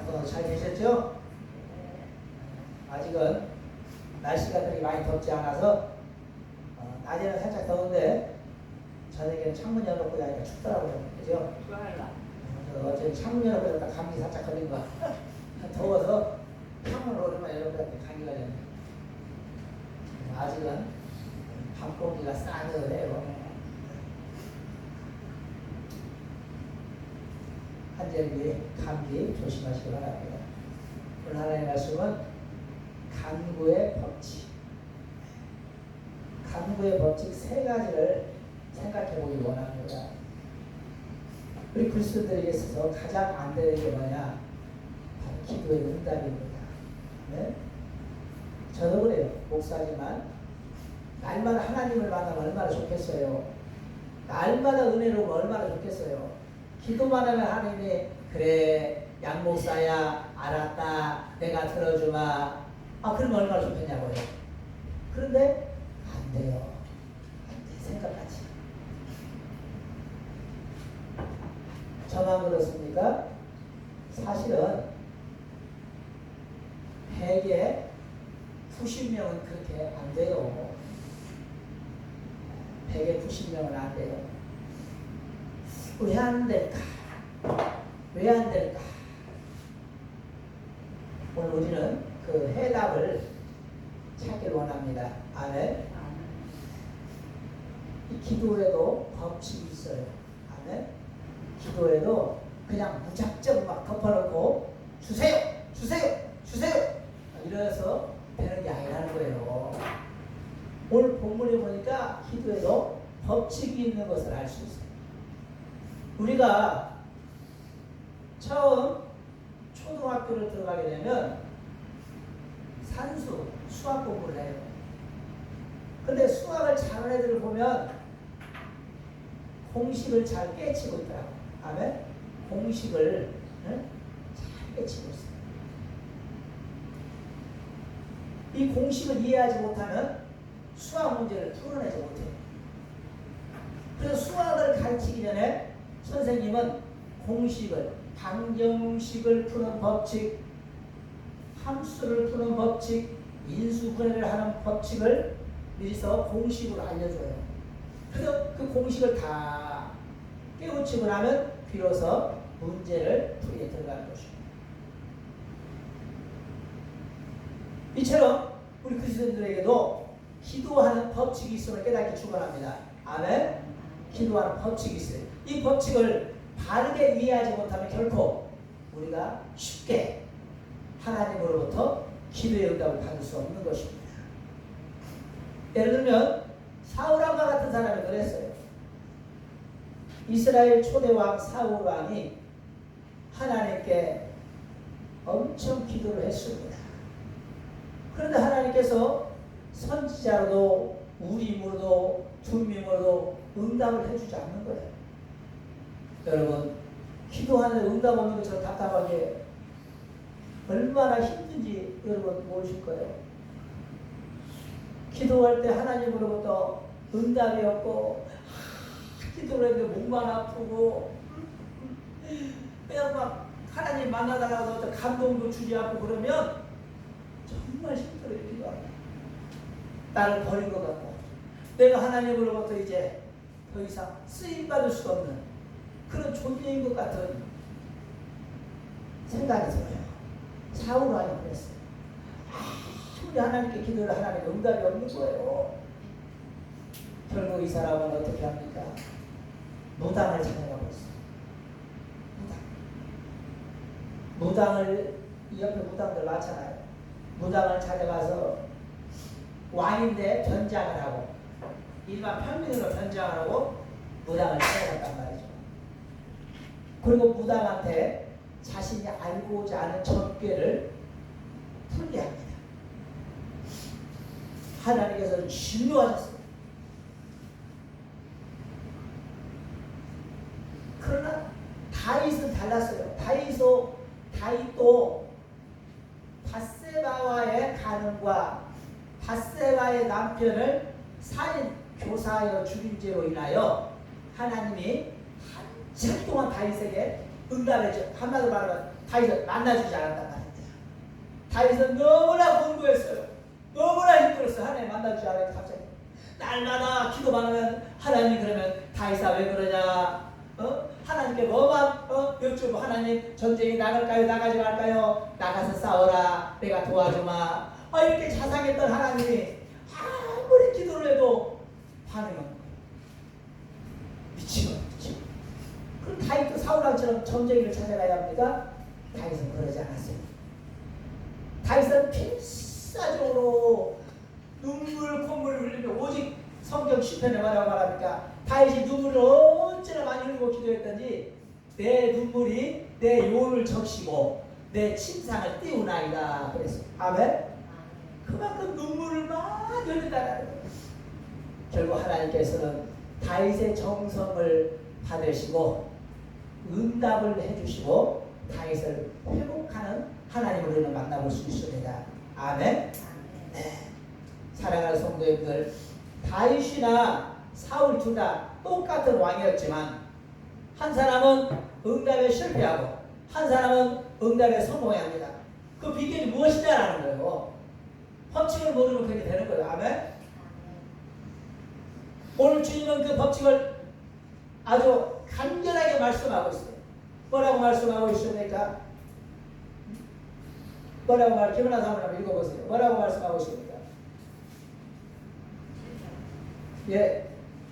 동안 잘 계셨죠? 아직은 날씨가 그렇게 많이 덥지 않아서 낮에는 살짝 더운데 저녁에는 창문 열어놓고 자니까 춥더라고요. 그죠? 어제 창문 열어놓고 자니까 감기 살짝 걸린 거. 더워서 창문을 오랜만에 열어놓고 자니까 감기 걸렸네. 아직은 밤 공기가 싸늘해요. 한절기 감기 조심하시기 바랍니다. 오늘 하나님의 말씀은 간구의 법칙. 간구의 법칙 세 가지를 생각해 보기 원합니다. 우리 그리스도들에게 있어서 가장 안 되는 게 뭐냐? 바로 기도의 응답입니다. 네? 저도 그래요. 목사지만 날마다 하나님을 만나면 얼마나 좋겠어요. 날마다 은혜로우면 얼마나 좋겠어요. 기도만 하면 하나님이 그래 양 목사야 알았다 내가 들어주마 그러면 얼마나 좋겠냐고요. 그런데 안 돼요. 안 돼. 생각하지. 저만 그렇습니까? 사실은 100에 90명은 그렇게 안 돼요. 100에 90명은 안 돼요. 왜 안 될까? 왜 안 될까? 오늘 우리는 그 해답을 찾길 원합니다. 아멘. 이 기도에도 법칙이 있어요. 아멘. 기도에도 그냥 무작정 막 덮어놓고 주세요, 주세요, 주세요 이래서 되는 게 아니라는 거예요. 오늘 본문에 보니까 기도에도 법칙이 있는 것을 알 수 있어요. 우리가 처음 초등학교를 들어가게 되면 산수, 수학 공부를 해요. 근데 수학을 잘하는 애들을 보면 공식을 잘 깨치고 있더라고요. 아멘? 공식을 잘 깨치고 있어요. 이 공식을 이해하지 못하면 수학 문제를 풀어내지 못해요. 그래서 수학을 가르치기 전에 선생님은 공식을, 방정식을 푸는 법칙, 함수를 푸는 법칙, 인수분해를 하는 법칙을 미리서 공식으로 알려줘요. 그래서 그 공식을 다 깨우치고 나면 비로소 문제를 풀이에 들어가는 것입니다. 이처럼 우리 그리스도인들에게도 기도하는 법칙이 있음을 깨닫기 축원합니다. 아멘. 기도하는 법칙이 있어요. 이 법칙을 바르게 이해하지 못하면 결코 우리가 쉽게 하나님으로부터 기도의 응답을 받을 수 없는 것입니다. 예를 들면 사울왕과 같은 사람이 그랬어요. 이스라엘 초대왕 사울왕이 하나님께 엄청 기도를 했습니다. 그런데 하나님께서 선지자로도 우림으로도 둠밈으로도 응답을 해주지 않는 거예요. 여러분 기도하는데 응답 없는 것처럼 답답하게 얼마나 힘든지 여러분 모르실 거예요. 기도할 때 하나님으로부터 응답이 없고 기도를 했는데 목만 아프고 그냥 막 하나님 만나달라고 감동도 주지 않고 그러면 정말 힘들어요. 기도하다. 나를 버린 것 같고 내가 하나님으로부터 이제 더 이상 쓰임받을 수 없는 그런 존재인 것 같은 생각이 들어요. 사울왕이 그랬어요. 우리 하나님께 기도를 하나님께 응답이 없는 거예요. 결국 이 사람은 어떻게 합니까? 무당을 찾아가고 있어요. 무당을 이 옆에 무당들 많잖아요. 무당을 찾아가서 왕인데 변장을 하고 일반 평민으로 변장을 하고 무당을 찾아갔단 말이죠. 그리고 무당한테 자신이 알고자 하는 전궤를 풀게 합니다. 하나님께서 진노하셨어요. 그러나 다윗은 달랐어요. 다윗도 바세바와의 가늠과 바세바의 남편을 살인 교사하여 죽인 죄로 인하여 하나님이 한참 동안 다윗에게 응답했죠. 한마디로 말하면 다윗을 만나주지 않았단 말이야. 다윗은 너무나 공부했어요. 너무나 힘들었어요. 하나님 만나주지 않아요. 갑자기 날마다 기도만 하면 하나님 그러면 다윗아 왜 그러냐? 하나님께 뭐만 여쭈고 하나님 전쟁이 나갈까요? 나가지 말까요? 나가서 싸워라. 내가 도와주마. 이렇게 자상했던 하나님이 아무리 기도를 해도 반응이 없는 거예요. 미치고. 그럼 다윗도 사울왕처럼 전쟁이를 찾아가야 합니까? 다윗은 그러지 않았어요. 다윗은 필사적으로 눈물 콧물을 흘리며 오직 성경 시편에 뭐라고 말합니까? 다윗이 눈물을 언제나 많이 흘리고 기도했던지 내 눈물이 내 요를 적시고 내 침상을 띄우나이다 그랬어요. 아멘? 그만큼 눈물을 많이 흘린다는 거예요. 결국 하나님께서는 다윗의 정성을 받으시고 응답을 해주시고 다윗을 회복하는 하나님을 우리는 만나볼 수 있습니다. 아멘? 네. 사랑하는 성도님들, 다윗이나 사울 둘 다 똑같은 왕이었지만 한 사람은 응답에 실패하고 한 사람은 응답에 성공해야 합니다. 그 비결이 무엇이냐라는 거예요. 법칙을 모르면 그렇게 되는 거예요. 아멘? 오늘 주님은 그 법칙을 아주 간결하게 말씀하고 있어요. 뭐라고 말씀하고 있습니까? 뭐라고 김은아 사모님 읽어보세요. 뭐라고 말씀하고 있습니까? 예.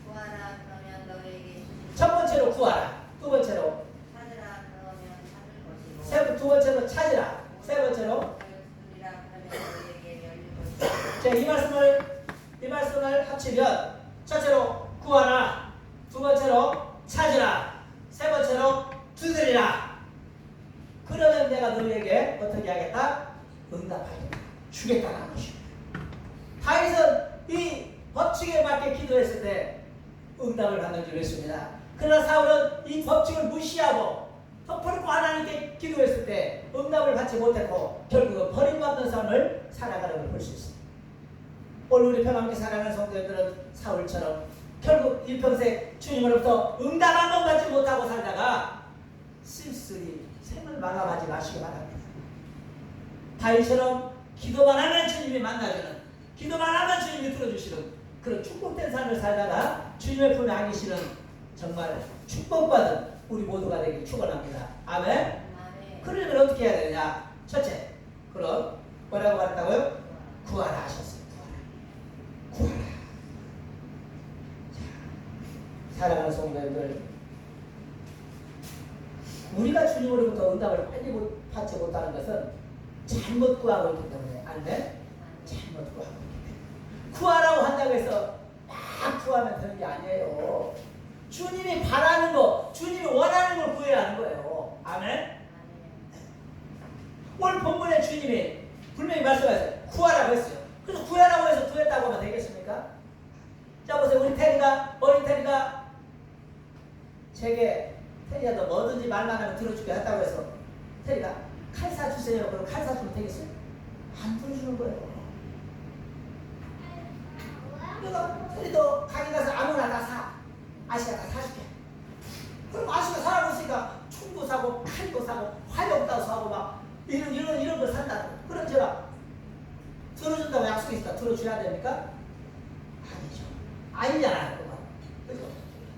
구하라 그러면 너에게 첫 번째로 구하라. 두 번째로 찾으라 그러면 찾을 것이고 두 번째로 찾으라. 세 번째로 두드리라 그러면 너에게 열릴 것이고. 자, 이 말씀을 합치면 첫째로 구하라. 두 번째로 찾으라. 세 번째로 두드리라. 그러면 내가 너희에게 어떻게 하겠다? 응답하겠다. 주겠다는 것입니다. 다윗은 이 법칙에 맞게 기도했을 때 응답을 받는 줄 믿습니다. 그러나 사울은 이 법칙을 무시하고 덮어놓고 하나님께 기도했을 때 응답을 받지 못했고 결국은 버림받는 삶을 살아가는 걸 볼 수 있습니다. 오늘 우리 평안하게 살아가는 성도들은 사울처럼 결국 일평생 주님으로부터 응답 한 번 받지 못하고 살다가 쓸쓸히 생을 마감하지 마시기 바랍니다. 다윗처럼 기도만 하면 주님이 만나주는, 기도만 하면 주님이 들어주시는 그런 축복된 삶을 살다가 주님의 품에 안기시는 정말 축복받은 우리 모두가 되길 축원합니다. 아멘? 그러려면 어떻게 해야 되느냐? 첫째, 그럼 뭐라고 말했다고요? 구하라 하셨어요. 구하라. 사랑하는 성도님들, 우리가 주님으로부터 응답을 빨리 받지 못하는 것은 잘못 구하고 있기 때문에. 아멘? 잘못 구하고 있기 때문에. 구하라고 한다고 해서 막 구하면 되는 게 아니에요. 주님이 바라는 거, 주님이 원하는 걸 구해야 하는 거예요. 아멘? 오늘 본문에 주님이 분명히 말씀하셨어요. 구하라고 했어요. 그래서 구하라고 해서 구했다고 하면 되겠습니까? 자, 보세요. 우리 테리가, 어린 테리가 제게 테리가 너 뭐든지 말만 하면 들어주게 했다고 해서 테리가 칼 사주세요. 그럼 칼 사주면 되겠어요? 안 들어주는 거예요. 그러니까 테리도 가게 가서 아무나 다 사. 아씨가 다 사줄게. 그럼 아씨가 사라고 했으니까 총도 사고 칼도 사고 화력도 사고 막 이런 걸 산다고. 그럼 제가 들어준다고 약속했다. 들어줘야 됩니까? 아니죠. 아니잖아요. 그죠?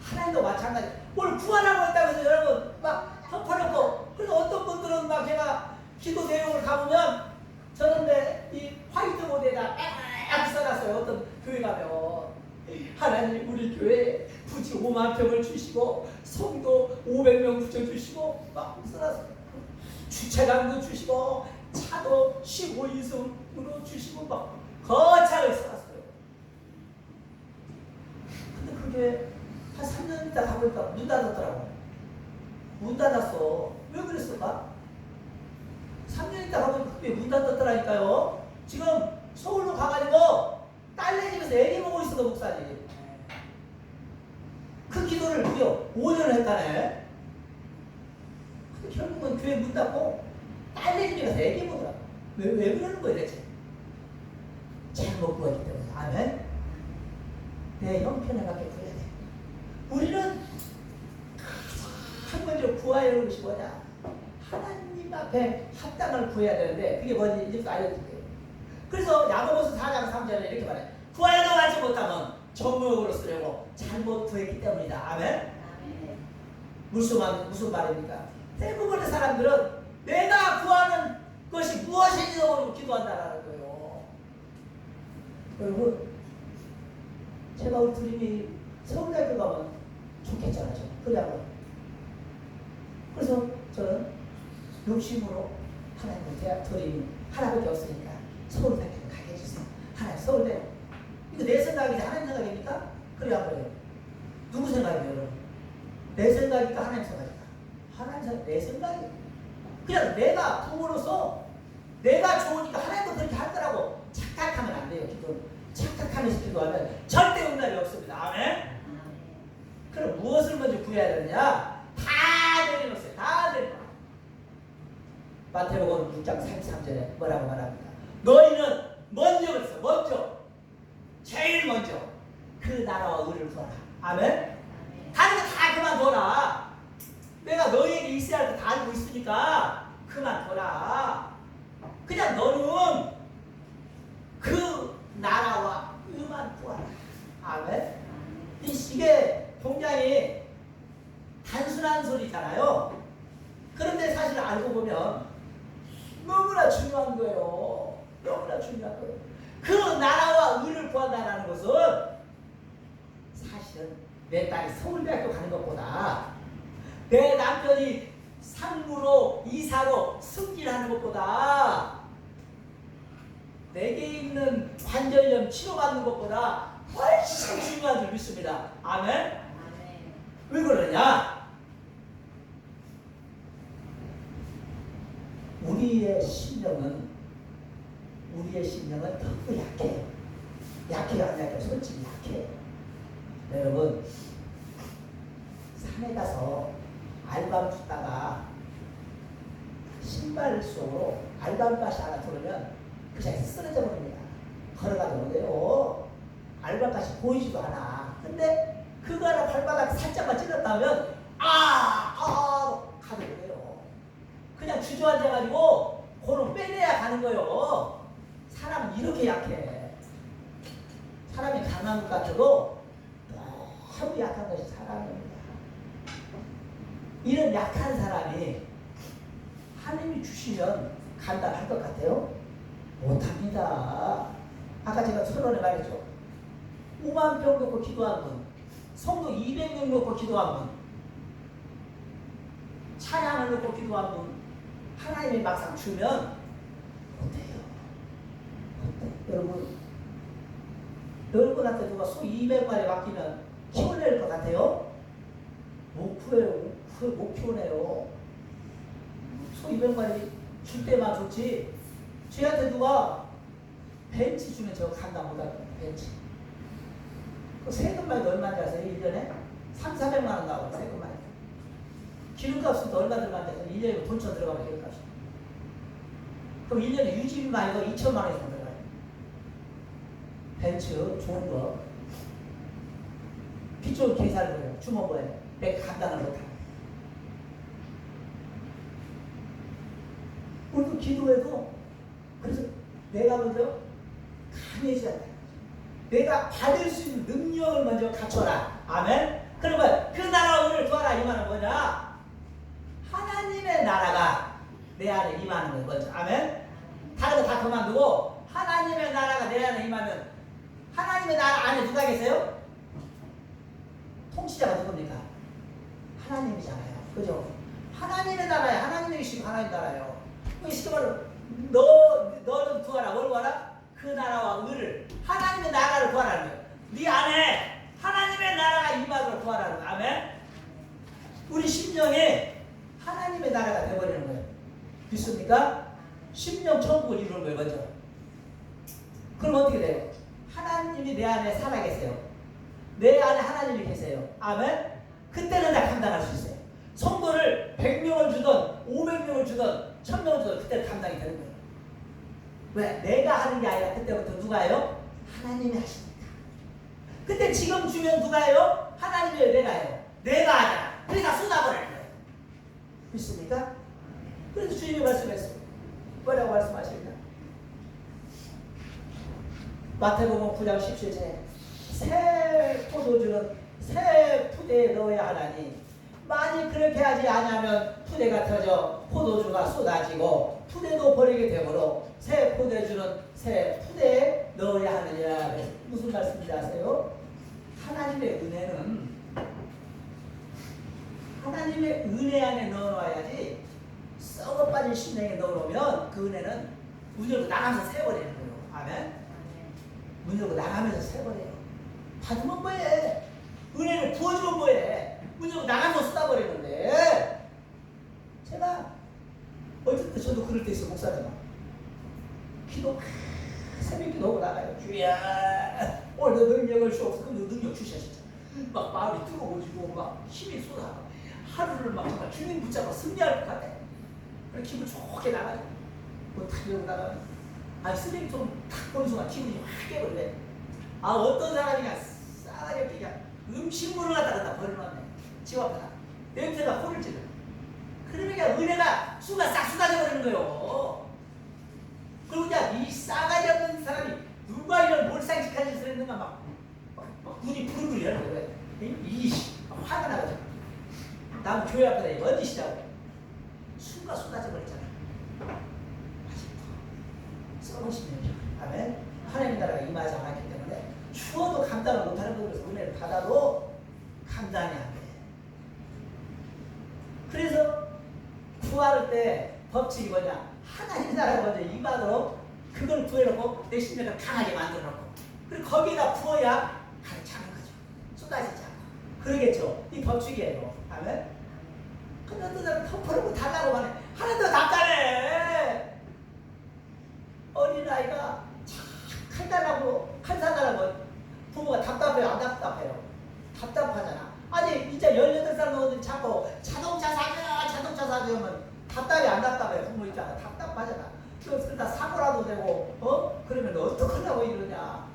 하나님도 마찬가지. 뭘 구하라고 했다고 해서 여러분 막 덮어놓고, 그래서 어떤 분들은 막 제가 기도 내용을 가보면 저런데 이 화이트보드에다 빽 써놨어요. 어떤 교회 가면 하나님 우리 교회 부지 5만 평을 주시고 성도 500명 붙여주시고 막 써놨어요. 주차장도 주시고 차도 15인승으로 주시고 막 거창을 써놨어요. 근데 그게 한 3년 있다 가보니까 문 닫았더라고. 문 닫았어. 왜 그랬을까? 3년 있다 가보니까 그게 문 닫았더라니까요. 지금 서울로 가가지고 딸네 집에서 애기 보고 있어도 목사님. 그 기도를 무려 5년을 했다네. 근데 결국은 교회 문 닫고 딸네 집에 가서 애기 보더라. 왜 그러는 거야 대체? 잘못 구하기 때문에. 아멘? 내 형편에 맞게 구해야 돼. 우리는 한 번째로 구해야 하는 것이 뭐냐? 하나님 앞에 합당을 구해야 되는데 그게 뭔지 이제부터 알려드릴게요. 그래서 야고보서 4장 3절에 이렇게 말해요. 구하여도 받지 못하면 정욕으로 쓰려고 잘못 구했기 때문이다. 아멘. 아멘. 무슨 말입니까? 대부분의 사람들은 내가 구하는 것이 무엇인지 모르고 기도한다라는 거예요. 여러분, 제가 우리 주님이 서울대학교 가면 좋겠잖아요. 그래요. 그래서 저는 욕심으로 하나님을 대학 드림이 하나밖에 없으니까 서울대학교 가게 해주세요. 하나님 서울대. 이거 내 생각이지 하나님 생각입니까? 그래야 안 그래요. 누구 생각이에요, 여러분? 내 생각일까 하나님 생각일까? 하나님 생각, 내 생각이에요. 그냥 내가 부모로서 내가 좋으니까 하나님도 그렇게 하더라고 착각하면 안 돼요. 기도는 착각하면서 기도하면 절대 응답이 없습니다. 아멘. 그럼 무엇을 먼저 구해야 되느냐? 다 내려놓으세요. 다 내려놓아. 마태복음 6장 33절에 뭐라고 말합니까? 너희는 먼저 그랬어. 먼저 제일 먼저 그 나라와 의를 구하라. 아멘. 다른 거 다 그만둬라. 내가 너희에게 있어야 할 거 다 알고 있으니까 그만둬라. 그냥 너는 그 나라와 의만 구하라. 아멘. 이게 굉장히 단순한 소리잖아요. 그런데 사실 알고 보면 너무나 중요한 거예요. 너무나 중요한 거예요. 그 나라와 의를 구한다는 것은 사실은 내 딸이 서울대학교 가는 것보다 내 남편이 상무로 이사로 승진하는 것보다 내게 있는 관절염 치료받는 것보다 훨씬 중요한 줄 믿습니다. 아멘? 아멘. 왜 그러냐? 우리의 심령은 너무 약해요. 약해요, 안 약해요? 솔직히 약해요. 여러분, 산에 가서 알밤 줬다가 신발 속으로 알밤밭이 하나 들어오면 그 자리에서 쓰러져 버립니다. 걸어가도 오대요. 알밤밭이 보이지도 않아. 근데 그거 하나 발바닥 살짝만 찔렀다면 가도 그래요. 그냥 주저앉아가지고 고로 빼내야 가는 거예요. 사람은 이렇게 약해. 사람이 강한 것 같아도 너무 약한 것이 사람입니다. 이런 약한 사람이 하나님이 주시면 감당할 것 같아요? 못합니다. 아까 제가 서론에 말했죠. 5만 병 놓고 기도한 분, 성도 200명 놓고 기도한 분, 찬양을 놓고 기도한 분, 하나님이 막상 주면 못해요. 여러분한테 누가 소 200마리 맡기면 키워낼 것 같아요? 못 키워내요. 소 200마리 줄 때만 좋지. 쟤한테 누가 벤치 주면 저 감당 못할 거예요. 벤치. 그 세금만이 얼마인지 아세요? 1년에? 300~400만 원 나와요. 세금만이. 기름값은 또 얼마 들어간다 해서 1년에 돈쳐 들어가면 기름값이. 그럼 1년에 유지비만 해도 2천만 원 이상 들어가요. 벤츠 좋은 거. 빚 좋은 계산을 해요. 주먹을 내가 감당을 못하고. 우리도 기도해도 그래서 내가 먼저 강해져야 돼. 내가 받을 수 있는 능력을 먼저 갖춰라. 아멘. 그러면 그 나라와 의를 구하라. 이 말은 뭐냐? 하나님의 나라가 내 안에 임하는 거예요. 먼저. 아멘. 다른 거 다 그만두고 하나님의 나라가 내 안에 임하면 하나님의 나라 안에 누가 계세요? 통치자가 누굽니까? 하나님이잖아요. 그죠? 하나님의 나라에 하나님이 계시고 하나님 나라예요. 그 시험을 너는 구하라. 뭘 구하라? 그 나라와 의를 하나님의 나라를 구하라는 거예요. 네 안에 하나님의 나라가 임하도록 구하라는 거예요. 아멘. 우리 심령에 하나님의 나라가 되어버리는 거예요. 믿습니까? 심령 천국을 이루는 거예요. 먼저. 그럼 어떻게 돼요? 하나님이 내 안에 살아계세요. 내 안에 하나님이 계세요. 아멘. 그때는 다 감당할 수 있어요. 성도를 100명을 주든 500명을 주든 1000명을 주든 그때는 감당이 되는 거예요. 왜? 내가 하는 게 아니라 그때부터 누가 해요? 하나님이 하십니다. 그때 지금 주면 누가 해요? 하나님이에요? 내가 해요? 내가 하잖아. 그러니까 쏟아버리는 거예요. 믿습니까? 그래서 주님이 말씀했어요. 뭐라고 말씀하십니까? 마태복음 9장 17절에 새 포도주는 새 푸대에 넣어야 하나니 만일 그렇게 하지 않으면 푸대가 터져 포도주가 쏟아지고 푸대도 버리게 되므로 새 포도주는 새 푸대에 넣어야 하느니라. 무슨 말씀인지 아세요? 하나님의 은혜 안에 넣어놔야지. 썩어 빠진 심령에 넣어놓으면 그 은혜는 문 열고 나가면서 새버리는 거예요. 아멘? 문 열고 나가면서 새버려요. 받으면 뭐해? 은혜를 부어주면 뭐해? 문 열고 나가면서 쏟아버리는데, 제가 어쨌든 저도 그럴 때 있어. 목사님 기도 새벽 기도하고 나가요. 주야 오늘도 능력을 주옵소서. 그럼 능력 주셔. 진짜 막 마음이 뜨거워지고 막 힘이 쏟아. 하루를 막 정말 주님 붙잡아 승리할 것 같아. 그래 기분 좋게 나가요. 뭐 달려고 나가면 아니 쓰레기통 탁 보는 순간 기분이 확 깨버리네. 아 어떤 사람이 싸가지 없게 그냥 음식물을 갖다 버려놨네. 집 앞에다 냄새가 코를 찔러. 그러니까 은혜가 수가 싹 쏟아져 버리는 거예요. 그리고 그냥 이 싸가지 없는 사람이 누가 이런 몰상식한 짓을 했는가 막 눈이 부르르 열는 거예요. 화가 나가지고 남 교회 앞에다 뭔 짓이냐고. 수가 쏟아져 버렸잖아. 썩으시면 아멘. 하나님 나라가 임하지 않았기 때문에 추워도 감당을 못하는 것으로서 은혜를 받아도 감당이 안 돼. 그래서 구할 때 법칙이 뭐냐? 하나님 나라가 먼저 임하도록 그걸 구해놓고 내 심령을 강하게 만들어놓고 그리고 거기에다 부어야 가득 차는 거죠. 쏟아지지 않고. 그러겠죠. 이 법칙이에요. 아멘. 근데 어떤 사람은 덮어놓고 달라고 하네. 하나도 답답해. 어린아이가 칼 달라고 칼 사달라고 부모가 답답해요? 안 답답해요? 답답하잖아. 아니 이제 18살 노원들이 자꾸 자동차 사줘요 하면 답답해 안 답답해? 부모 있잖아. 답답하잖아. 그러다 사고라도 되고 그러면 어떡하려고 이러냐.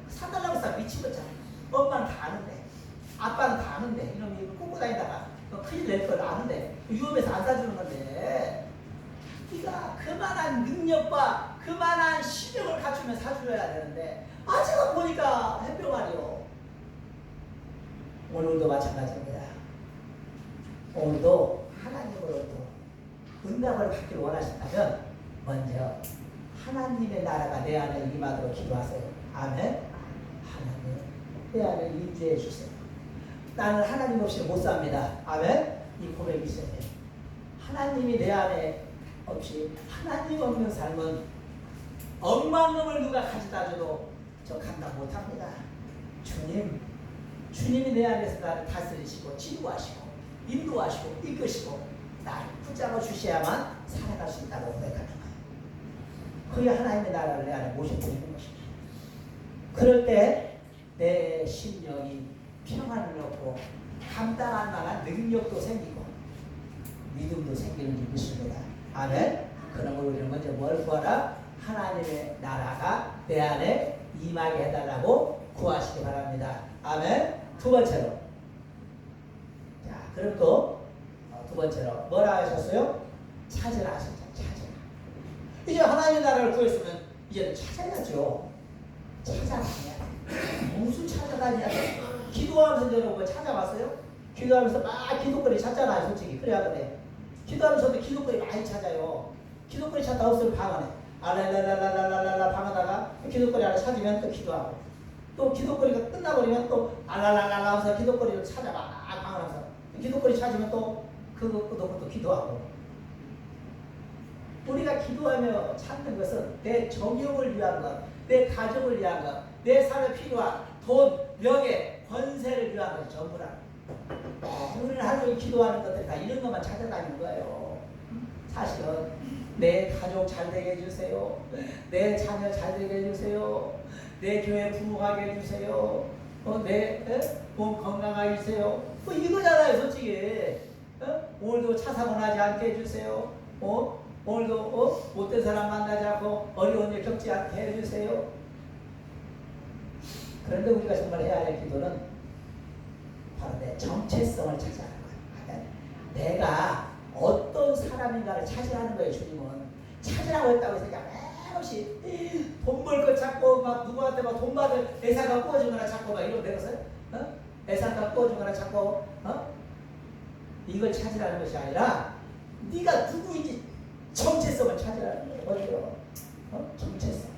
사달라고 해서 미치겠잖아. 엄마는 다 아는데 아빠는 다 아는데 이놈이 이거 꽂고 다니다가 큰일 낼 걸 아는데 위험해서 안 사주는 건데 네가 그만한 능력과 그만한 실력을 갖추면 사줘야 되는데 제가 보니까 햇병아리요. 오늘도 마찬가지입니다. 오늘도 하나님으로부터 응답을 받기를 원하신다면 먼저 하나님의 나라가 내 안에 임하도록 기도하세요. 아멘. 하나님 내 안에 임재해 주세요. 나는 하나님 없이 못 삽니다. 아멘. 이 고백이 있어야 돼요. 하나님이 내 안에 없이 하나님 없는 삶은 억만금을 누가 가져다 줘도 저 감당 못합니다. 주님이 내 안에서 나를 다스리시고 지도하시고 인도하시고 이끄시고 나를 붙잡아 주셔야만 살아갈 수 있다고 고백하는 거예요. 그게 하나님의 나라를 내 안에 모셔보는 것입니다. 그럴 때 내 심령이 평안을 얻고 감당할 만한 능력도 생기고 믿음도 생기는 줄 믿습니다. 아멘. 그러므로 우리는 먼저 뭘 구하라? 하나님의 나라가 내 안에 임하게 해달라고 구하시기 바랍니다. 아멘. 두 번째로, 자 그럼 또 두 번째로 뭐라 하셨어요? 찾으라 하셨죠. 찾으라. 이제 하나님의 나라를 구했으면 이제는 찾아야죠. 찾아다녀야 돼. 무슨 찾아다녀야 돼? 기도하면서 여러분 뭐 찾아봤어요? 기도하면서 막 기도거리 찾잖아요. 솔직히 그래야 돼. 기도하면서도 기도거리 많이 찾아요. 기도거리 찾다 없으면 방언해. 알랄랄랄랄랄랄라 방언하다가 기도거리 하나 찾으면 또 기도하고 또 기도거리가 끝나버리면 또 알랄랄랄라 하면서 기도거리를 찾아봐. 방언하면서 기도거리 찾으면 또 그것도 기도하고. 우리가 기도하며 찾는 것은 내 정욕을 위한 것, 내 가족을 위한 것, 내 삶에 필요한 돈, 명예, 권세를 위한 것 전부라. 우리는 하루 종일 기도하는 것들 다 이런 것만 찾아다니는 거예요. 사실은 내 가족 잘 되게 해주세요. 내 자녀 잘 되게 해주세요. 내 교회 부흥하게 해주세요. 내 몸 건강하게 해주세요. 뭐 이거잖아요, 솔직히. 오늘도 차 사고 나지 않게 해주세요. 오늘도 못된 사람 만나지 않고 어려운 일 겪지 않게 해주세요. 그런데 우리가 정말 해야 할 기도는 바로 내 정체성을 찾아가는 거예요. 내가 어떤 사람인가를 찾으라는 거예요. 주님은 찾으라고 했다고 해서 그냥 없이 돈 벌 것 찾고 막 누구한테 막 돈 받을 애사가 구워주거나 찾고 막 이러면 되겠어요? 애사가 구워주거나 찾고 이걸 찾으라는 것이 아니라 네가 누구인지 정체성을 찾으라는 거예요. 먼저 정체성.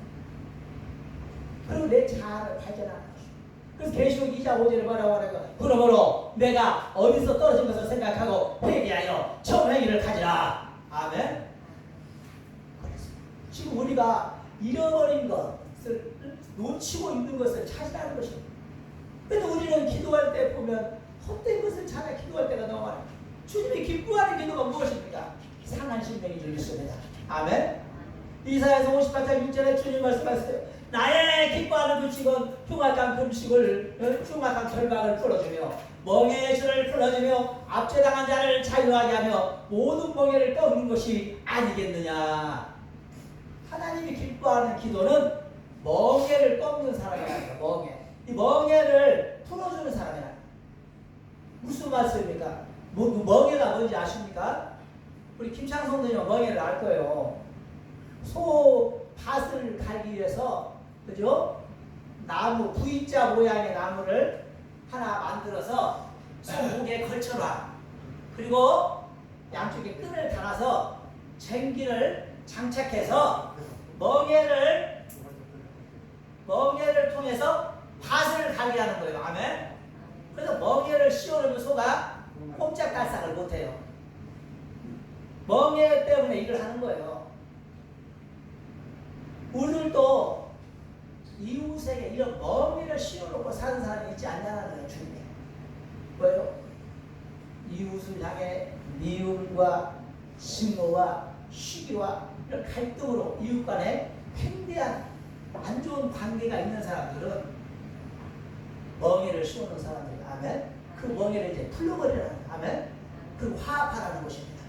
그리고 내 자아를 발견하는 것이죠. 그래서 계시록 2장 5절에 뭐라고 하는가? 그러므로 내가 어디서 떨어진 것을 생각하고 회개하여 처음 행위를 가지라. 아멘. 지금 우리가 잃어버린 것을 놓치고 있는 것을 찾으라는 것입니다. 그런데 우리는 기도할 때 보면 헛된 것을 찾아 기도할 때가 너무 많아요. 주님이 기뻐하는 기도가 무엇입니까? 상한 심령이 줄있습니다. 아멘. 이사야서 58장 6절에 주님 말씀하세요. 나의 기뻐하는 금식은 흉악한 금식을 흉악한 결박을 풀어주며 멍에의 줄을 풀어주며 압제당한 자를 자유하게 하며 모든 멍에를 꺾는 것이 아니겠느냐. 하나님이 기뻐하는 기도는 멍에를 꺾는 사람이라니까. 멍에. 이 멍에를 풀어주는 사람이라니까. 무슨 말씀입니까? 멍에가 뭔지 아십니까? 우리 김창성 선생님은 멍에를 알 거예요. 소 밭을 갈기 위해서, 그죠? 나무, V자 모양의 나무를 하나 만들어서 소 목에 걸쳐놔. 그리고 양쪽에 끈을 달아서 쟁기를 장착해서 멍에를 통해서 밭을 갈게 하는 거예요. 아멘. 그래서 멍에를 씌워놓으면 소가 꼼짝달싹을 못해요. 멍에 때문에 일을 하는 거예요. 우리들도 이웃에게 이런 멍에를 씌워놓고 사는 사람이 있지 않냐는 거예요. 주님이. 왜요? 이웃을 향해 미움과 증오와 시기와 이런 갈등으로 이웃 간에 팽대한 안 좋은 관계가 있는 사람들은 멍에를 씌우는 사람들. 아멘. 그 멍에를 이제 풀러버리라는. 아멘. 그 화합하라는 것입니다.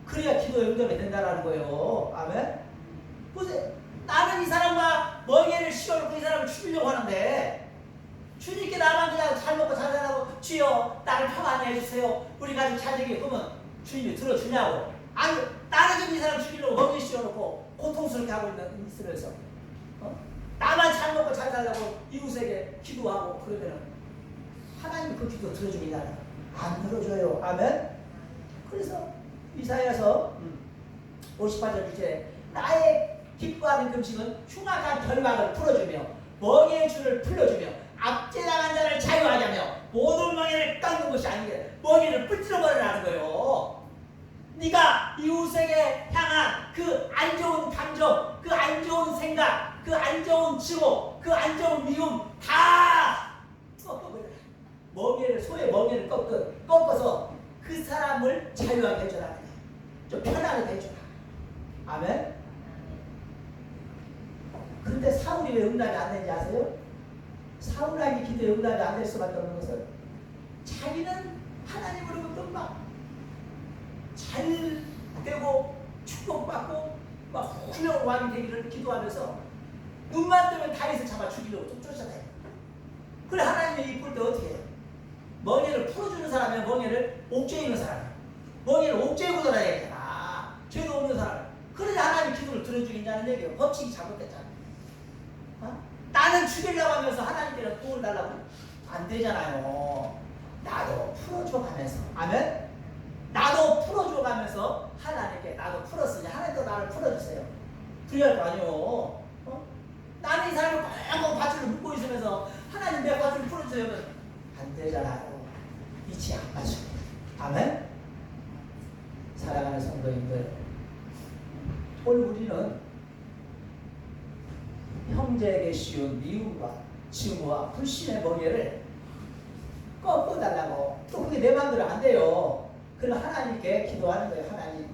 그래야 기도의 응답이 된다는 거예요. 아멘. 보세요. 나는 이 사람과 멍에를 씌워놓고 이 사람을 죽이려고 하는데 주님께 나만 그냥 잘 먹고 잘 살라고 주여 나를 평안히 해주세요. 우리 가족 잘 되게. 그러면 주님이 들어주냐고. 아니 나는 지금 이 사람 죽이려고 멍에 씌워놓고 고통스럽게 하고 있으면서 나만 잘 먹고 잘 살라고 이웃에게 기도하고 그러면 하나님 그 기도 들어주기냐는 안 들어줘요. 아멘. 그래서 이사야서 58절 이제 나의 기뻐하는 금식은 흉악한 결박을 풀어주며 멍에의 줄을 풀어주며 압제당한 자를 자유하게 하며 모든 멍에를 깎는 것이 아니게 멍에를 불질러버리라는 거예요. 네가 이웃에게 향한 그 안 좋은 감정, 그 안 좋은 생각, 그 안 좋은 증오, 그 안 좋은 미움 다 꺾어버려. 멍에를, 소의 멍에를 꺾어서 그 사람을 자유하게 해주라는 거예요. 좀 편하게 해주라. 아멘. 그런데 사울이 왜 응답이 안 되는지 아세요? 사울에게 기도에 응답이 안 될 수밖에 없는 것은 자기는 하나님으로부터 막 잘 되고 축복받고 막 훌륭한 왕이 되기를 기도하면서 눈만 뜨면 다윗을 잡아 죽이려고 좀 쫓아다녀요. 그래 하나님이 이쁠 때 어떻게 해요? 멍에를 풀어주는 사람이야. 멍에를 옥죄에 있는 사람이야. 멍에를 옥죄고 돌아야 되잖아. 죄도 없는 사람. 그래야 하나님 기도를 들어주겠냐는 얘기예요. 법칙이 잘못됐잖아. 나는 죽이려고 하면서 하나님께는 도움을 달라고 안 되잖아요. 나도 풀어줘가면서. 아멘. 나도 풀어줘가면서 하나님께 나도 풀었으니 하나님도 나를 풀어주세요. 그래야 할 거 아니에요. 나는 이 사람을 꼭 밧줄을 묶고 있으면서 하나님 내 밧줄을 풀어주세요. 안 되잖아요. 이치 안 맞습니다. 아멘. 사랑하는 성도님들, 오늘 우리는 형제에게 씌운 미움과 증오와 불신의 멍에를 꺾어달라고. 또 그게 내 마음대로 안 돼요. 그럼 하나님께 기도하는 거예요. 하나님,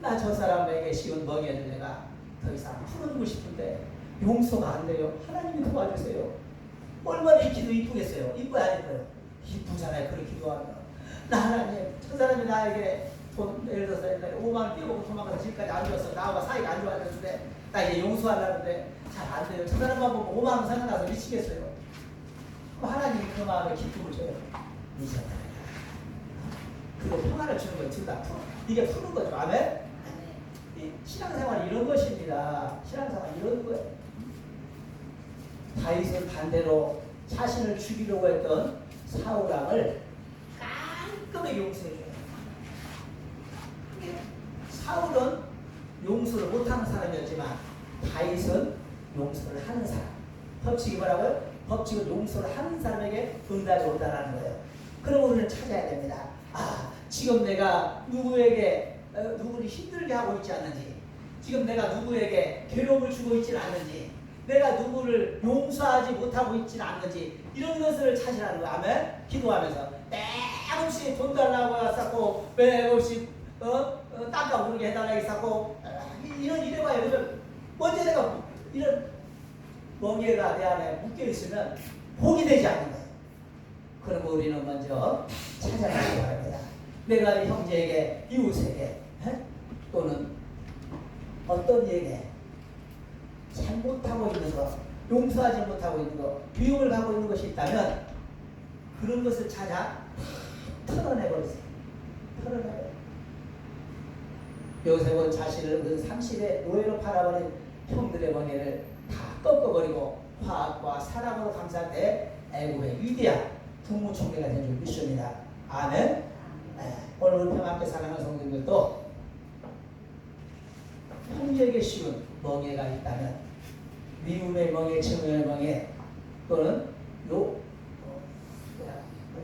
나 저 사람에게 씌운 멍에를 내가 더 이상 풀어주고 싶은데 용서가 안 돼요. 하나님이 도와주세요. 얼마나 이 기도 이쁘겠어요? 이뻐야 안 이뻐요? 이쁘잖아요. 그렇게 기도하면. 나 하나님, 저 사람이 나에게 돈, 예를 들어서 옛날에 5만 원 떼어먹고 도망가서 지금까지 안 줬어. 나와 사이가 안 좋아졌는데 나 이제 용서하려는데 잘 안 돼요. 저 사람만 보고 5만 원 생각나서 미치겠어요. 그럼 하나님이 그 마음에 기쁨을 줘요. 미쳤다. 그리고 평안을 주는 거예요. 둘 다. 이게 푸는 거죠. 아멘? 이 신앙생활 이런 것입니다. 신앙생활 이런 거예요. 다윗은 반대로 자신을 죽이려고 했던 사울왕을 깔끔하게 용서해줘요. 사울은 용서를 못하는 사람이었지만 다윗은 용서를 하는 사람. 법칙이 뭐라고요? 법칙은 용서를 하는 사람에게 응답이 온다는 거예요. 그럼 우리는 찾아야 됩니다. 아, 지금 내가 누구에게 누구를 힘들게 하고 있지 않는지, 지금 내가 누구에게 괴로움을 주고 있지 않는지, 내가 누구를 용서하지 못하고 있지는 않는지, 이런 것을 찾으라는 거야. 아멘? 기도하면서 맥없이 돈 달라고 했었고, 맥없이 닦아 부르게 해달라고 했었고, 이런 이래봐요. 요즘 먼저 내가 이런 멍에가 내 안에 묶여있으면 복이 되지 않는 거예요. 그럼 우리는 먼저 찾아가야 합니다. 내가 형제에게, 이웃에게, 또는 어떤 이에게 잘못하고 있는 것, 용서하지 못하고 있는 것, 비용을 갖고 있는 것이 있다면 그런 것을 찾아 털어내버렸어요. 털어내버려요. 요셉은 자신을 그 30의 노예로 팔아버린 형들의 멍에를 다 꺾어버리고 화학과 사랑으로 감쌀 때 애국의 위대한 국무총리가 된 줄 믿습니다. 아멘. 오늘 우리 평안께 사랑하는 성도님들도 형제에게 씌운 멍에가 있다면, 미움의 멍에, 증오의 멍에, 또는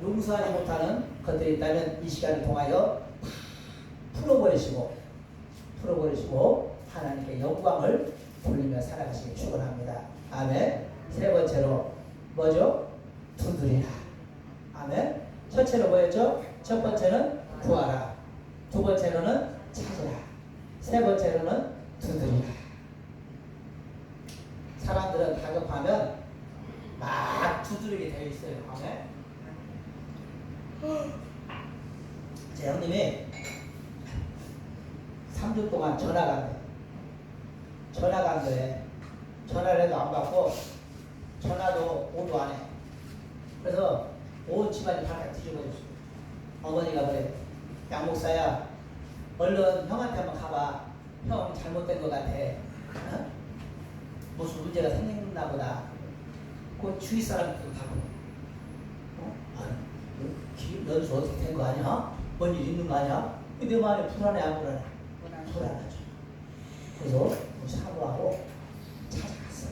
용서하지 못하는 것들이 있다면 이 시간을 통하여 다 풀어버리시고 하나님께 영광을 돌리며 살아가시기 축원합니다. 아멘. 세 번째로 뭐죠? 두드리라. 아멘. 첫째로 뭐였죠? 첫 번째는 구하라. 두 번째로는 찾으라. 세 번째로는 두드리라. 사람들은 다급하면 막 두드리게 되어 있어요. 아멘. 제 형님이 3주 동안 전화가 안 돼. 전화가 안 돼. 전화를 해도 안 받고, 전화도 오도 안 해. 그래서 온 집안이 바짝 뒤집어졌어. 어머니가 그래. 양 목사야, 얼른 형한테 한번 가봐. 형 잘못된 것 같아. 어? 무슨 문제가 생겼나 보다. 그 주위 사람들도 가고. 너는 어떻게 된 거 아니야? 뭔 일 있는 거 아니야? 내 마음이 불안해, 안 불안해? 불안하죠. 그래서 사고하고 찾아갔어.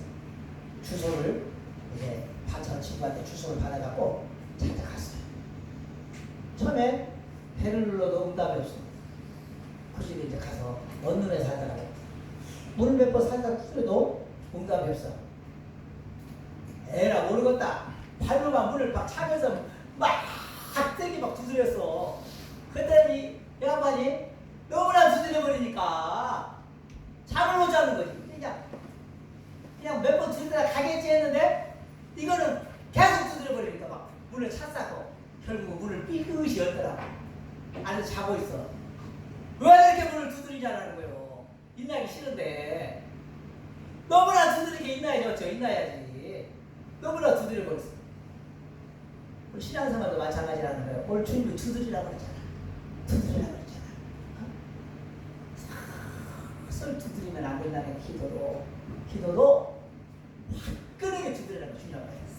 주소를 이제 전 친구한테 주소를 받아갖고 찾아갔어요. 처음에 배를 눌러도 응답이 없어. 그 집에 이제 가서 어느 애 살더라고. 문을 몇 번 살다 두드려도 응답이 없어. 에라 모르겠다. 발로만 문을 막 차면서 막 세게 막 두드렸어. 그랬더니 이 양반이 너무나 두드려버리니까 잠을 못 자는 거지. 그냥 몇 번 두드려 가겠지 했는데 이거는 계속 두드려버리니까 막 문을 찼었고 결국 문을 삐끗이 열더라고. 안에서 자고 있어. 왜 이렇게 문을 두드리냐는 거예요. 인나기 싫은데. 너무나 두드리게 인나야죠. 인나야지. 너무나 두드려버렸어. 우리 신앙생활도 마찬가지라는 거예요. 오늘 주님이 두드리라고 그랬잖아. 두드리라고 그랬잖아. 설 두드리면 안 된다는 기도도 화끈하게 두드리라고 주님이 그랬어.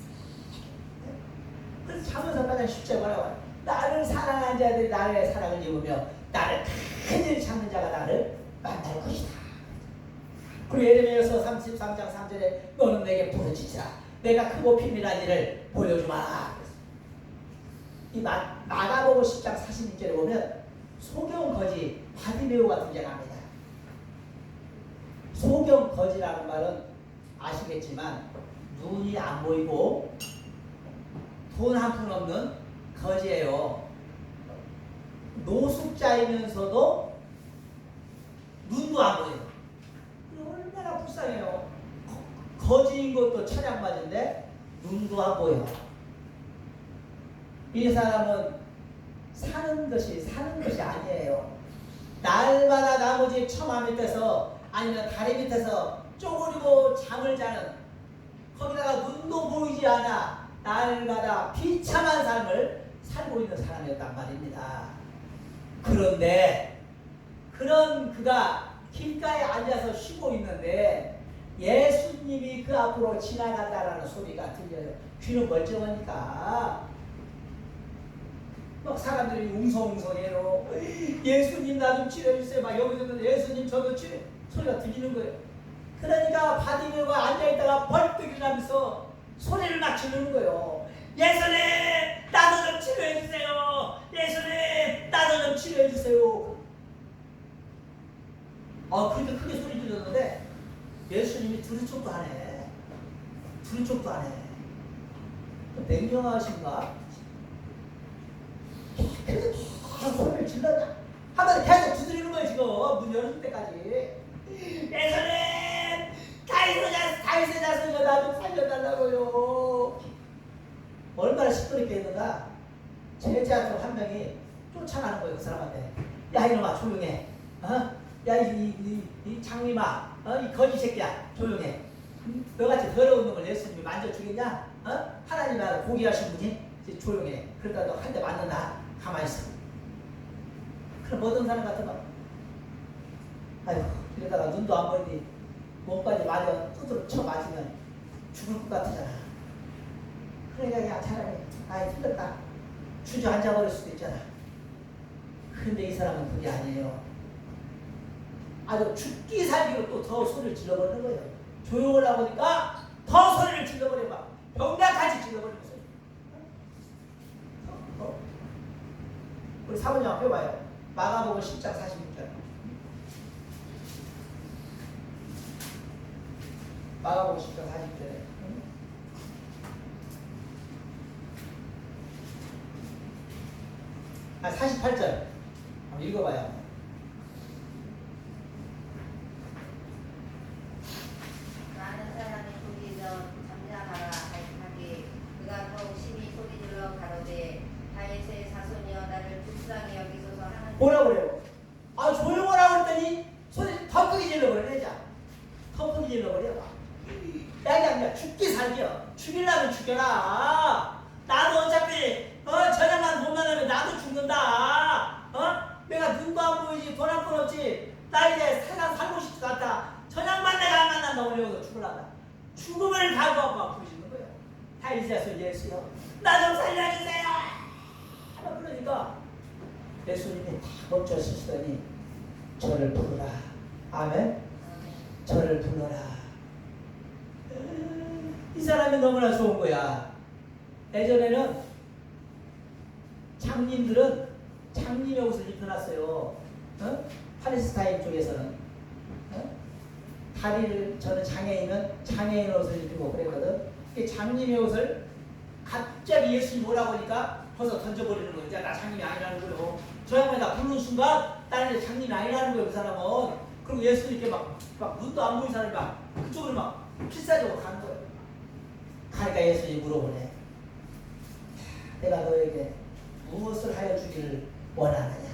그래서 자문서 가장 10절 뭐라고? 나를 사랑하는 자들이 나의 사랑을 입으며 나를 간절히 찾는 자가 나를 만날 것이다. 그리고 예레미야서 33장 3절에 너는 내게 부르짖으라. 내가 크고 비밀한 일을 보여주마. 이 마가복음 10장 46절에 보면 소경 거지 바디메오가 등장합니다. 소경 거지라는 말은 아시겠지만 눈이 안 보이고 돈 한 푼 없는 거지예요. 노숙자이면서도 눈도 안 보여요. 얼마나 불쌍해요. 거지인 것도 천양맞은데 눈도 안 보여. 이 사람은 사는 것이 아니에요. 날마다 나무 집 처마 밑에서 아니면 다리 밑에서 쪼그리고 잠을 자는, 거기다가 눈도 보이지 않아 날마다 비참한 삶을 살고 있는 사람이었단 말입니다. 그런데 그런 그가 길가에 앉아서 쉬고 있는데 예수님이 그 앞으로 지나간다라는 소리가 들려요. 귀는 멀쩡하니까 막 사람들이 웅성웅성해요. 예수님 나 좀 치료해주세요. 막 여기서는 예수님 저도 치료 소리가 들리는 거예요. 그러니까 바디메오가 앉아있다가 벌떡 일어나면서 소리를 막 지르는 거예요. 예수님 나도 좀 치료해주세요. 예수님 나도 좀 치료해주세요. 그렇게 크게 소리 질렀는데 예수님이 들은 척도 안 해. 들은 척도 안 해. 냉정하신가? 계속 소리를 질렀냐? 하면 계속 두드리는 거예요. 지금 문 열을 때까지. 예수님 다윗의 자손이여 나 좀 살려달라고요. 얼마나 시끄럽게 했는가? 제자 중 한 명이 쫓아가는 거예요. 그 사람한테. 야 이놈아 조용해. 야 이 장님아, 이 거지 새끼야 조용해. 너같이 더러운 놈을 예수님이 만져주겠냐? 하나님 나라 고귀하신 분이 이제 조용해. 그러다 너 한 대 맞는다. 가만히 있어. 그럼 어떤 사람 같으면 아이고 이러다가 눈도 안 보이니 몸까지 맞아 두드러 쳐 맞으면 죽을 것 같잖아. 그러니까 그냥 차라리 아이 틀렸다 주저앉아 버릴 수도 있잖아. 근데 이 사람은 그게 아니에요. 아주 죽기 살기로 또 더 소리를 질러버리는 거예요. 조용을 하고 보니까 더 소리를 질러버려봐. 병나같이 질러버리는 거예요. 우리 사모님 앞에 봐요. 마가복음 10장 46절. 마가복음 10장 46절에 48절 한번 읽어봐요. 많은 사람이 보기 전 잠잠하라 하기 그가 더욱 심히 소리질러 가로되 다윗의 자손이여 나를 불쌍히 여기소서 하는 뭐라고 그래요? 조용하라고 그랬더니 소리 더 크게 질러버려. 더 크게 질러버려. 야 죽기 살기야. 죽이려면 죽여라. 나도 어차피 저녁만 못 만나면 나도 죽는다. 내가 눈도 안 보이지 돈 한 푼 없지. 나 이제 세상 살고 싶지 않다. 저녁만 내가 안 만난다고 그러고 죽으려다. 죽음을 각오하고 부르시는 거예요. 다윗에서 예수요 나 좀 살려주세요. 그러니까 예수님이 다 멈춰서시더니 저를 부르라. 아멘. 저를 불러라. 이 사람이 너무나 좋은 거야. 예전에는 장님들은 장님의 옷을 입혀놨어요. 팔레스타인 쪽에서는 다리를 저는 장애인은 장애인 옷을 입히고 그랬거든. 이 장님의 옷을 갑자기 예수님이 오라고 하니까 벌써 던져버리는 거예요. 나 장님이 아니라는 거예요. 저 양반이 나 부르는 순간 나는 장님이 아니라는 거예요. 그 사람은. 그리고 예수님께 막 눈도 안 보이는 사람이 막 그쪽으로 막 필사적으로 가는 거예요. 가니까 예수님이 물어보네. 내가 너에게 무엇을 하여 주기를 원하느냐?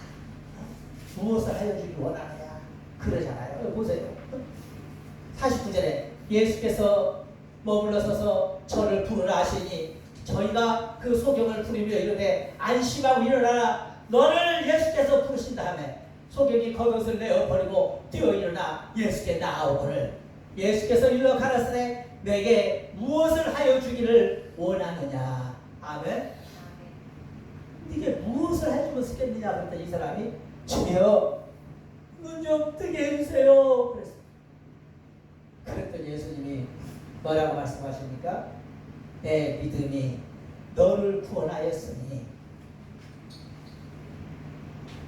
무엇을 하여 주기를 원하느냐? 그러잖아요. 보세요. 49절에 예수께서 머물러 서서 저를 부르라 하시니 저희가 그 소경을 부리며 이르되 안심하고 일어나라. 너를 예수께서 부르신 다음에 소경이 겉옷을 내어버리고 뛰어 일어나 예수께 나아오거늘 예수께서 일러 가라사대 내게 무엇을 하여 주기를 원하느냐. 아멘. 이게 무엇을 해주면 쓰겠느냐 그랬더니 이 사람이 주여 눈 좀 뜨게 해주세요 그랬어. 그랬더니 예수님이 뭐라고 말씀하십니까? 내 믿음이 너를 구원하였으니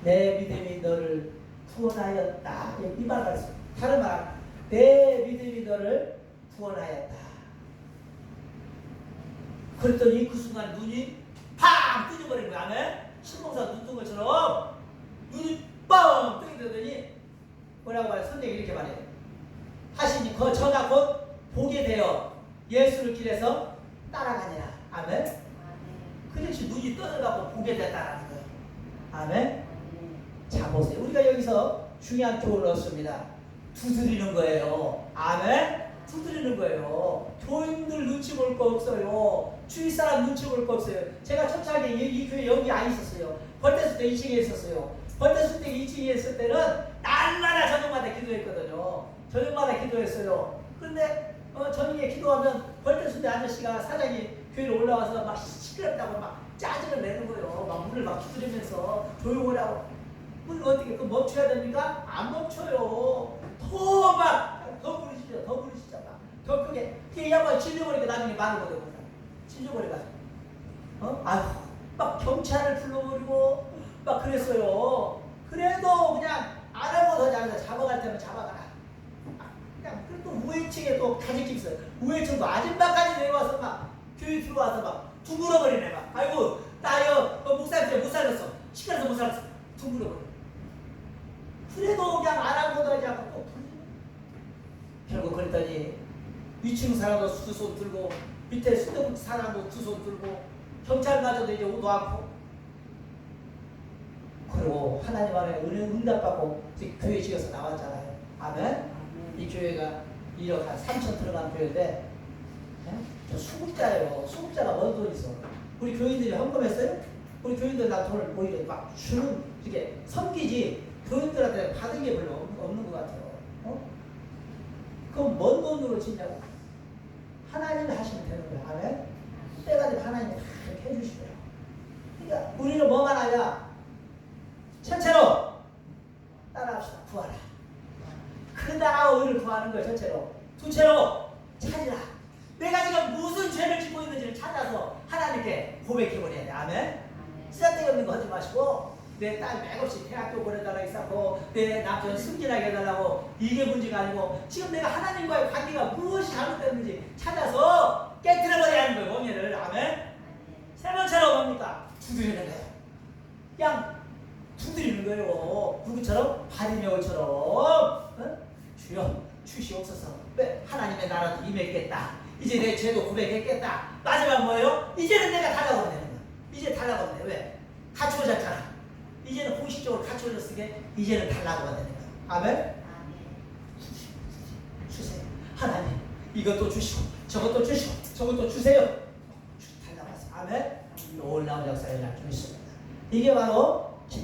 내 믿음이 너를 구원하였다. 이 말을 했어. 다른 말, 내 믿음이 너를 구원하였다. 그랬더니 그 순간 눈이 팡 뜨져버린 거야. 아멘? 신봉사 눈 뜬 것처럼 눈이 뻥 뜨게 되더니 뭐라고 말해? 선생님이 이렇게 말해요. 하시니 저가 곧 보게 되어 예수를 길에서 따라가니라. 아멘? 그 즉시 눈이 떠나가고 보게 됐다라는 거예요. 아멘? 자 보세요. 우리가 여기서 중요한 교훈을 얻습니다. 두드리는 거예요. 아멘? 두드리는 거예요. 교인들 눈치 볼 거 없어요. 주위 사람 눈치 볼 거 없어요. 제가 초창기에 이 교회 여기 안 있었어요. 벌떼스 때 이 시기에 있었어요. 벌떼순대기 2층에 있을 때는 날마다 저녁마다 기도했거든요. 저녁마다 기도했어요. 그런데 저녁에 기도하면 벌떼순대 아저씨가 사장이 교회로 올라와서 막 시끄럽다고 막 짜증을 내는 거예요. 막 문을 막 두드리면서 조용하라고. 문 어떻게 그 멈춰야 됩니까? 안 멈춰요. 더 부르시죠. 더 부르시죠. 더 크게. 이게 양반 질려버리니까 나중에 말을 못해요. 질려버려가지고. 아휴, 막 경찰을 불러버리고 막 그랬어요. 그래도 그냥 안 하고 더 잘해서 잡아갈 때면 잡아가라. 그냥 그래도 우회층에 또 가지기 있어요. 우회층도 아줌마까지 내려와서 막 교회 들어와서 막 둥글어버리네 막. 아이고 나요 목사님 못 살렸어. 시간에서 못 살렸어. 둥글어버려. 그래도 그냥 안 하고 더 하고 또 결국 그랬더니 위층 사람도 두 손 들고 밑에 수동 사람도 두 손 들고 경찰마저도 이제 오도 않고 그리고 하나님 안에 응답받고 교회 지어서 나왔잖아요. 아멘. 이 교회가 1억 한 3천 들어간 교회인데 저 수급자예요. 수급자가 뭔 돈 있어. 우리 교인들이 헌금했어요? 우리 교인들 나 돈을 오히려 막 주는 이게 섬기지 교인들한테 받은 게 별로 없는 것 같아요. 그럼 뭔 돈으로 짓냐고? 하나님이 하시면 되는 거예요. 아멘. 때가 되면 하나님이 다 이렇게 해주시고요. 그러니까 우리는 뭐만 하냐? 첫째로 따라합시다. 구하라. 그러다가 의를 구하는 거예요. 첫째로. 둘째로 찾으라. 내가 지금 무슨 죄를 짓고 있는지를 찾아서 하나님께 고백해버려야 돼. 아멘. 쓸데없는 거 하지 마시고 내 딸 맥없이 대학교 보내달라고 했었고 내 남편 승진하게 해달라고 이게 문제가 아니고 지금 내가 하나님과의 관계가 무엇이 잘못됐는지 찾아서 깨뜨려버려야 하는 거예요. 원인을. 아멘. 세 번째로 뭡니까? 두드리는 거예요. 그냥 두드리는 거예요. 누구처럼? 바리메오처럼. 주여 주시옵소서. 왜? 하나님의 나라도 임했겠다. 이제 내 죄도 고백했겠다. 마지막 뭐예요? 이제는 내가 달라고 하는 거야. 이제 달라고 하는 거야. 왜? 갖추어졌잖아. 이제는 공식적으로 갖추어졌으니까 이제는 달라고 하는 거야. 아멘? 주세요. 하나님 이것도 주시고 저것도 주시고 저것도 주세요. 달라고 하세요. 아멘? 놀라운 역사를 할 수 있습니다. 이게 바로